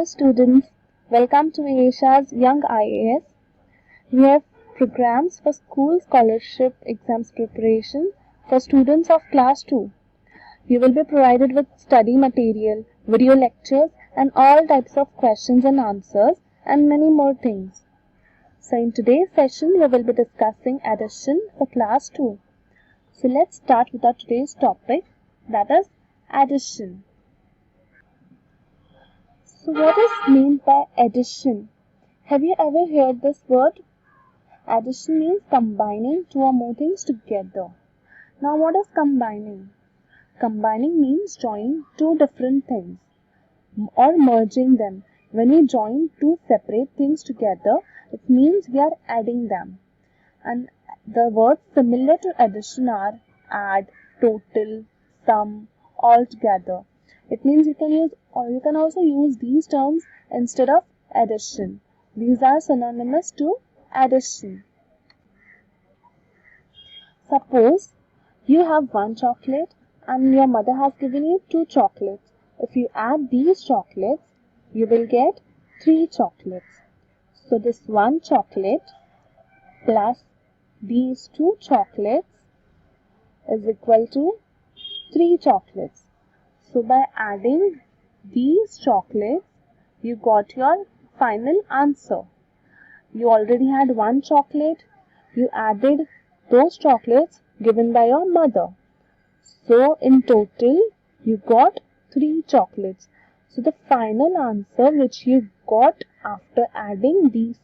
Hello students, welcome to Asia's Young IAS. We have programs for school scholarship exams preparation for students of class 2. You will be provided with study material, video lectures and all types of questions and answers and many more things. So in today's session we will be discussing addition for class 2. So let's start with our today's topic, that is addition. So what is meant by addition? Have you ever heard this word? Addition means combining two or more things together. Now what is combining? Combining means joining two different things or merging them. When we join two separate things together, it means we are adding them. And the words similar to addition are add, total, sum, all together. It means you can also use these terms instead of addition. These are synonymous to addition. Suppose you have one chocolate and your mother has given you 2 chocolates. If you add these chocolates, you will get 3 chocolates. So this 1 chocolate plus these 2 chocolates is equal to 3 chocolates. So by adding these chocolates, you got your final answer. You already had 1 chocolate. You added those chocolates given by your mother. So in total, you got 3 chocolates. So the final answer which you got after adding these.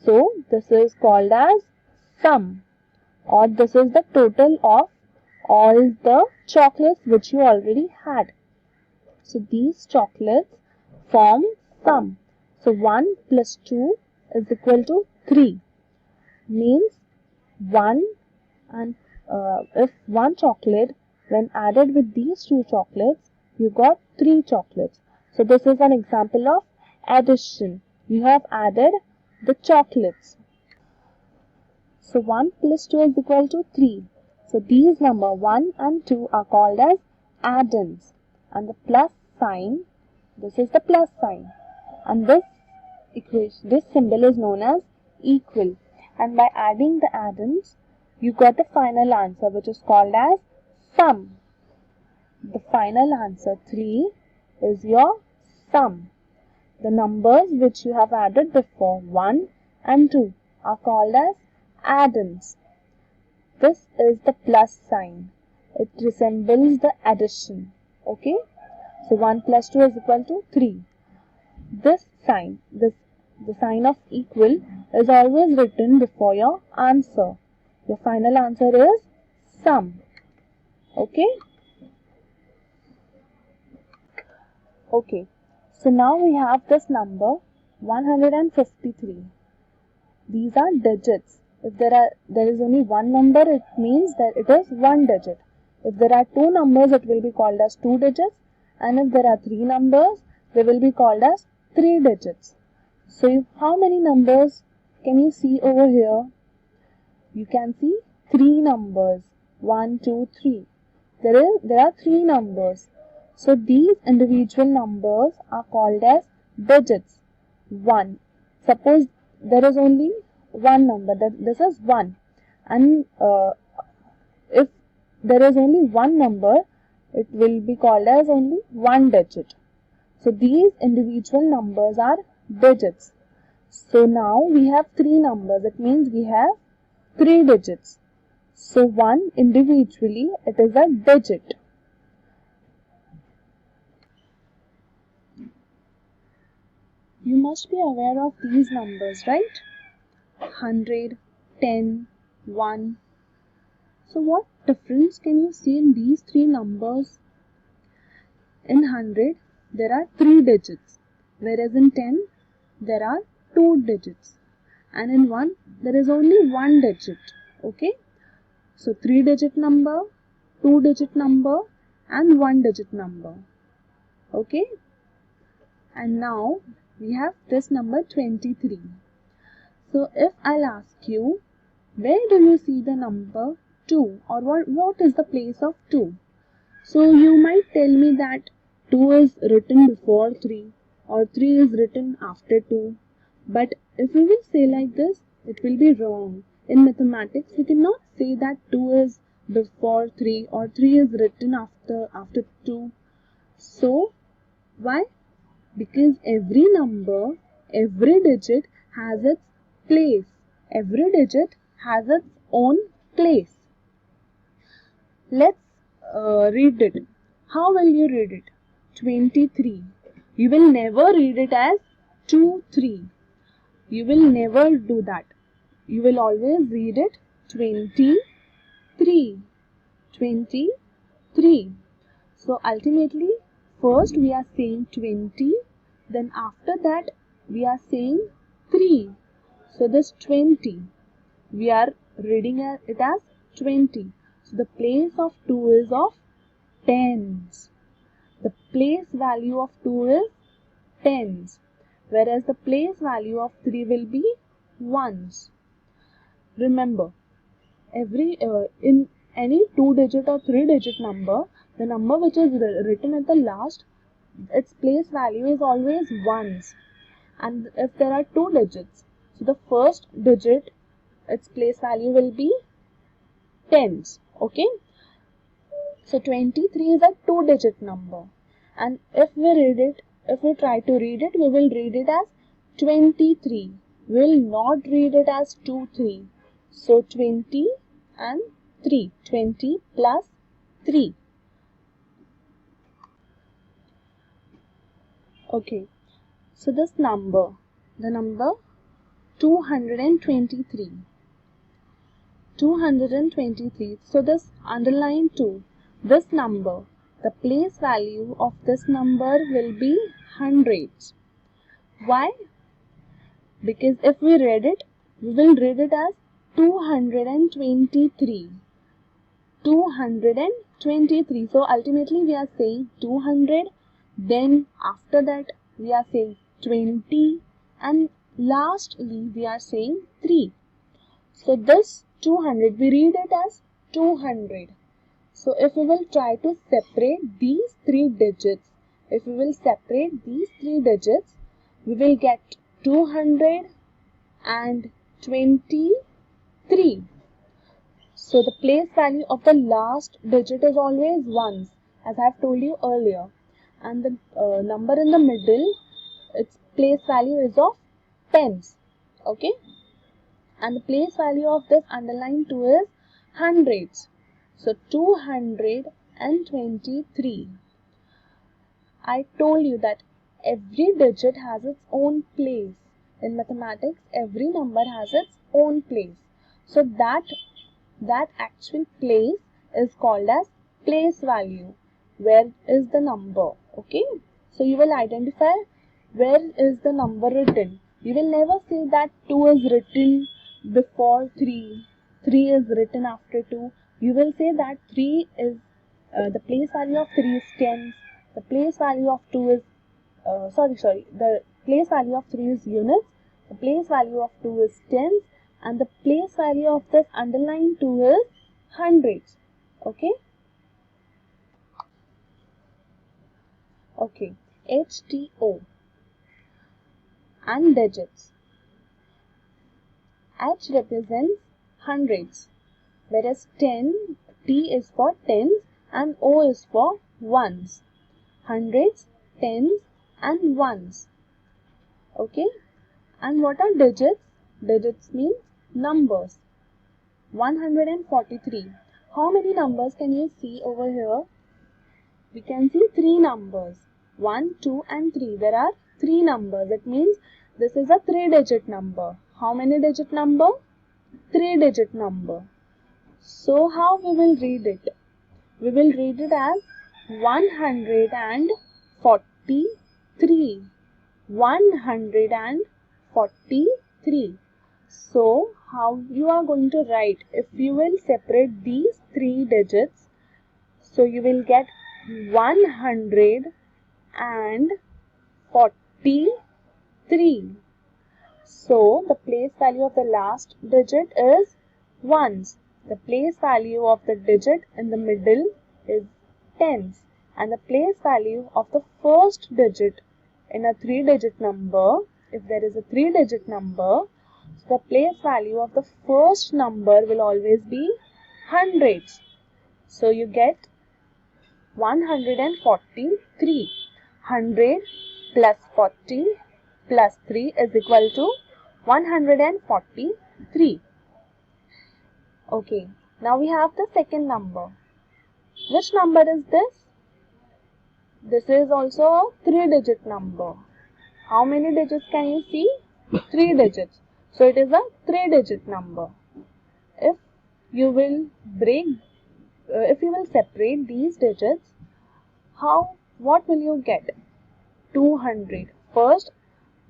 So this is called as sum, or this is the total of all the chocolates which you already had. So these chocolates form sum. So 1 plus 2 is equal to 3. Means 1 and if 1 chocolate when added with these 2 chocolates, you got 3 chocolates. So this is an example of addition. You have added the chocolates. So 1 plus 2 is equal to 3. So these number 1 and 2 are called as addends. And the plus sign, this is the plus sign. And this symbol is known as equal. And by adding the addends, you got the final answer which is called as sum. The final answer 3 is your sum. The numbers which you have added before 1 and 2 are called as addends. This is the plus sign. It resembles the addition. Okay. So 1 plus 2 is equal to 3. This sign, the sign of equal is always written before your answer. Your final answer is sum. Okay. Okay. So now we have this number 153. These are digits. If there is only one number, it means that it is 1 digit. If there are 2 numbers, it will be called as 2 digits. And if there are 3 numbers, they will be called as 3 digits. So how many numbers can you see over here? You can see 3 numbers. 1, 2, 3. There are 3 numbers. So these individual numbers are called as digits. 1. Suppose there is only one number, this is 1, and if there is only one number, it will be called as only 1 digit. So these individual numbers are digits. So now we have 3 numbers, it means we have 3 digits. So 1 individually, it is a digit. You must be aware of these numbers, right? 100, 10, 1. So what difference can you see in these 3 numbers? In 100, there are 3 digits, whereas in 10, there are 2 digits. And in 1, there is only 1 digit. Okay? So 3 digit number, 2 digit number and 1 digit number. Okay? And now we have this number 23. So if I'll ask you, where do you see the number 2 or what is the place of 2? So you might tell me that 2 is written before 3 or 3 is written after 2. But if we will say like this, it will be wrong. In mathematics, we cannot say that 2 is before 3 or 3 is written after 2. So, why? Because every number, every digit has its place. Every digit has its own place. Let's read it. How will you read it? 23. You will never read it as 2, 3. You will never do that. You will always read it 23. 23. So ultimately, first we are saying 20, then after that we are saying 3. So this 20, we are reading it as 20. So the place of 2 is of tens. The place value of 2 is tens, whereas the place value of 3 will be ones. Remember, in any 2-digit or 3-digit number, the number which is written at the last, its place value is always ones. And if there are 2 digits, so the first digit, its place value will be tens. Okay. So 23 is a 2-digit number. And if we try to read it, we will read it as 23. We will not read it as 2, 3. So 20 and 3. 20 plus 3. Okay. So this number, the number 223. 223. So this underline 2. This number, the place value of this number will be hundreds. Why? Because if we read it, we will read it as 223. 223. So ultimately we are saying 200. Then after that we are saying 20. And lastly we are saying 3. So this 200, we read it as 200. So if we will try to separate these 3 digits, we will get 223. So the place value of the last digit is always ones, as I have told you earlier. And the number in the middle, its place value is of tens. Okay. And the place value of this underline 2 is hundreds. So 223. I told you that every digit has its own place. In mathematics, every number has its own place. So that actual place is called as place value. Where is the number? Okay. So you will identify where is the number written. You will never say that 2 is written before 3, 3 is written after 2. You will say that 3 is, the place value of 3 is tens, the place value of 2 is, the place value of 3 is units, the place value of 2 is tens, and the place value of this underlined 2 is hundreds. Okay. Okay. HTO and digits. H represents hundreds, whereas T is for tens and O is for ones. Hundreds, tens and ones. Okay. And what are digits? Digits means numbers. 143. How many numbers can you see over here? We can see 3 numbers. 1, 2 and 3. There are 3 numbers. It means this is a 3-digit number. How many digit number? 3-digit number. So how we will read it? We will read it as 143. 143. So how you are going to write? If you will separate these 3 digits, so you will get 143. So the place value of the last digit is ones. The place value of the digit in the middle is tens. And the place value of the first digit in a 3-digit number, if there is a 3-digit number, so the place value of the first number will always be hundreds. So you get 143. 100 plus 40 plus 3 is equal to 143. Okay, now we have the second number. Which number is this? This is also a 3-digit number. How many digits can you see? 3 digits. So it is a 3-digit number. If you will separate these digits, what will you get? 200. First,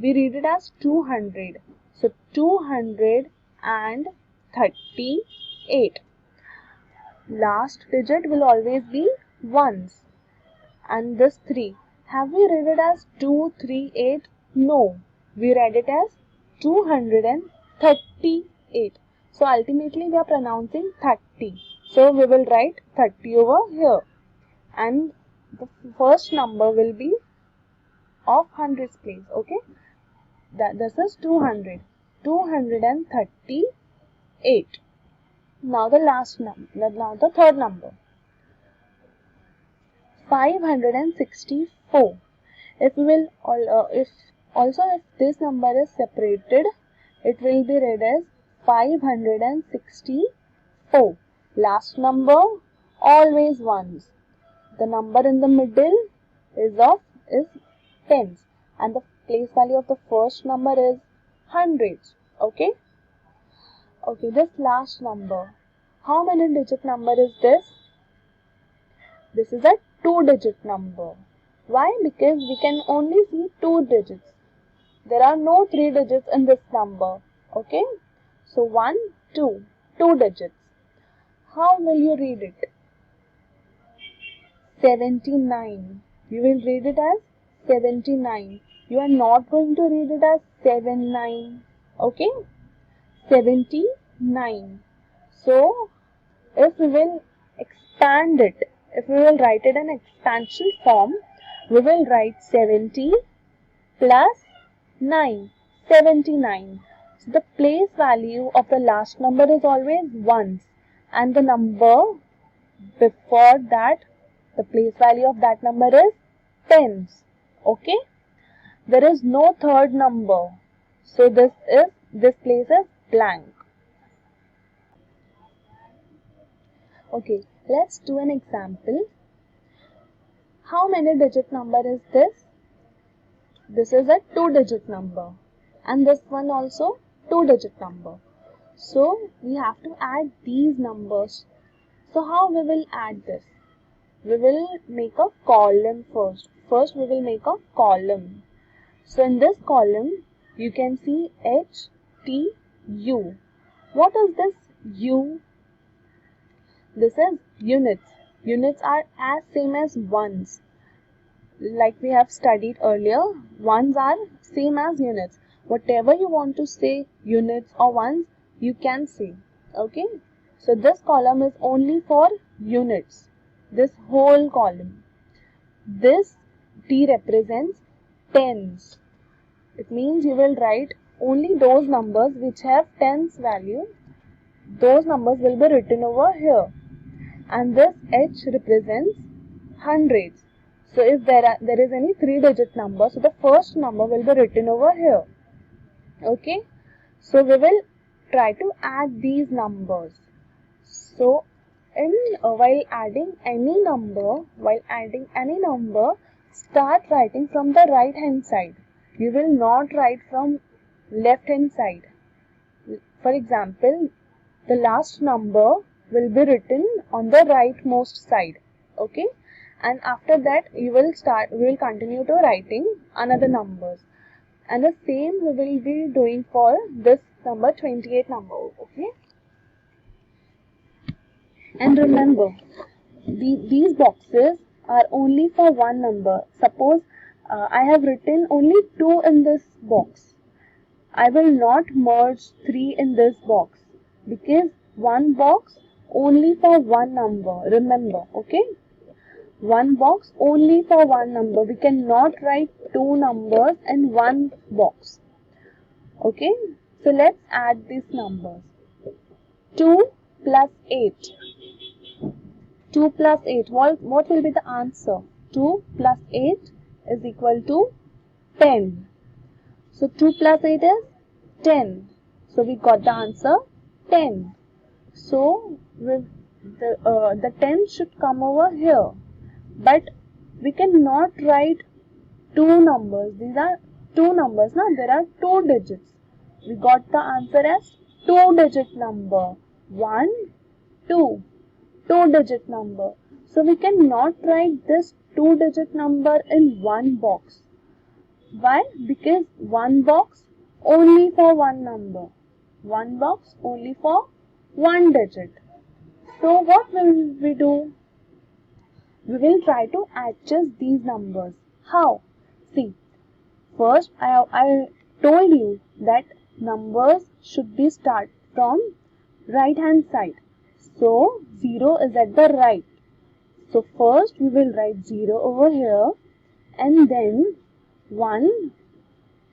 we read it as 200. So 238. Last digit will always be ones. And this 3. Have we read it as 238? No. We read it as 238. So ultimately we are pronouncing 30. So we will write 30 over here. And the first number will be of hundreds place. Okay. This is 200. 238. Now the third number. 564. If this number is separated, it will be read as 564. Last number always ones. The number in the middle is tens, and the place value of the first number is hundreds. Okay. Okay, this last number. How many digit number is this? This is a 2-digit number. Why? Because we can only see 2 digits. There are no 3 digits in this number. Okay. So 1, 2. 2 digits. How will you read it? 79. You will read it as 79. You are not going to read it as 79. Okay. 79. So, if we will expand it, if we will write it in expansion form, we will write 70 plus 9. 79. So, the place value of the last number is always ones. And the number before that, the place value of that number is tens. Okay. There is no third number. So, this place is blank. Okay, let's do an example. How many digit number is this? This is a 2-digit number, and this one also 2-digit number. So we have to add these numbers. So how we will add this? We will make a column first. First we will make a column. So in this column you can see H, T, U. What is this U? This is units. Units are as same as ones. Like we have studied earlier, ones are same as units. Whatever you want to say, units or ones, you can say. Okay. So this column is only for units. This whole column. This T represents tens. It means you will write only those numbers which have tens value. Those numbers will be written over here. And this H represents hundreds. So if there is any 3-digit number, so the first number will be written over here. Okay. So we will try to add these numbers. So while adding any number, start writing from the right hand side. You will not write from left hand side. For example, the last number will be written on the rightmost side. Okay. And after that we will continue to writing another numbers. And the same we will be doing for this number 28 number. Okay. And remember, these boxes are only for one number. Suppose I have written only 2 in this box. I will not merge 3 in this box because one box only for one number. Remember, okay? one box only for one number. We cannot write two numbers in one box. Okay, so let's add these numbers. 2 plus 8. 2 plus 8. What will be the answer? 2 plus 8 is equal to 10. So 2 plus 8 is 10. So we got the answer 10. So the 10 should come over here. But we cannot write two numbers. These are two numbers. Now there are two digits. We got the answer as two-digit number. 1, 2. Two-digit number. So we cannot write this two-digit number in one box. Why? Because one box only for one number. One box only for one digit. So what will we do? We will try to adjust these numbers. How? See, first I told you that numbers should be start from right hand side. So 0 is at the right. So first we will write 0 over here and then 1.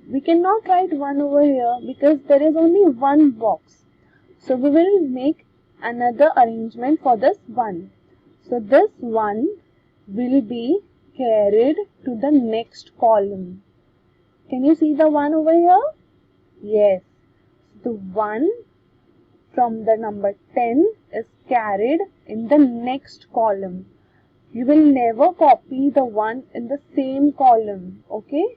We cannot write 1 over here because there is only one box. So we will make another arrangement for this 1. So this 1 will be carried to the next column. Can you see the 1 over here? Yes. The 1 from the number 10 is carried in the next column. You will never copy the 1 in the same column. Okay?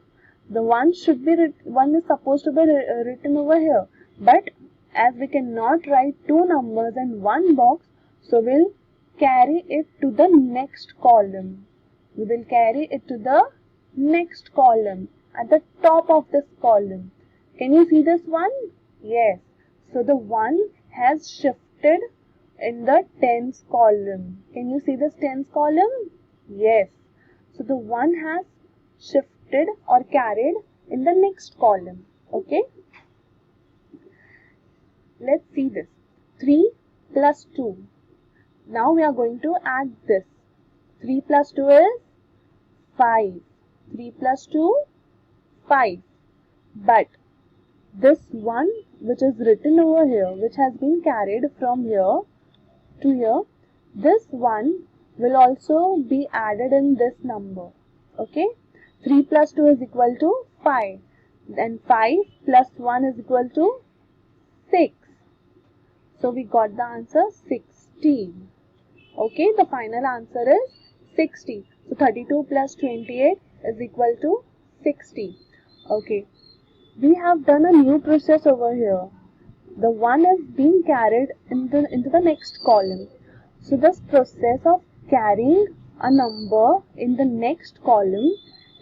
The 1 should be 1 is supposed to be written over here. But as we cannot write two numbers in one box, so we'll carry it to the next column. We will carry it to the next column at the top of this column. Can you see this one? Yes. So the 1 has shifted in the tens column. Can you see this tens column? Yes. So the 1 has shifted or carried in the next column. Okay. Let's see this. 3 plus 2. Now we are going to add this. 3 plus 2 is 5. 3 plus 2, 5. But this 1 which is written over here, which has been carried from here to here, this 1 will also be added in this number. Okay. 3 plus 2 is equal to 5. Then 5 plus 1 is equal to 6. So we got the answer 60. Okay, the final answer is 60. So 32 plus 28 is equal to 60. Okay, we have done a new process over here. The 1 is being carried into the next column. So this process of carrying a number in the next column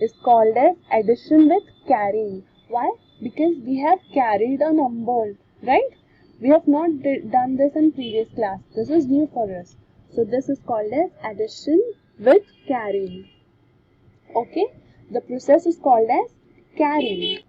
is called as addition with carrying. Why? Because we have carried a number, right? We have not done this in previous class. This is new for us. So this is called as addition with carrying. Okay, the process is called as carrying.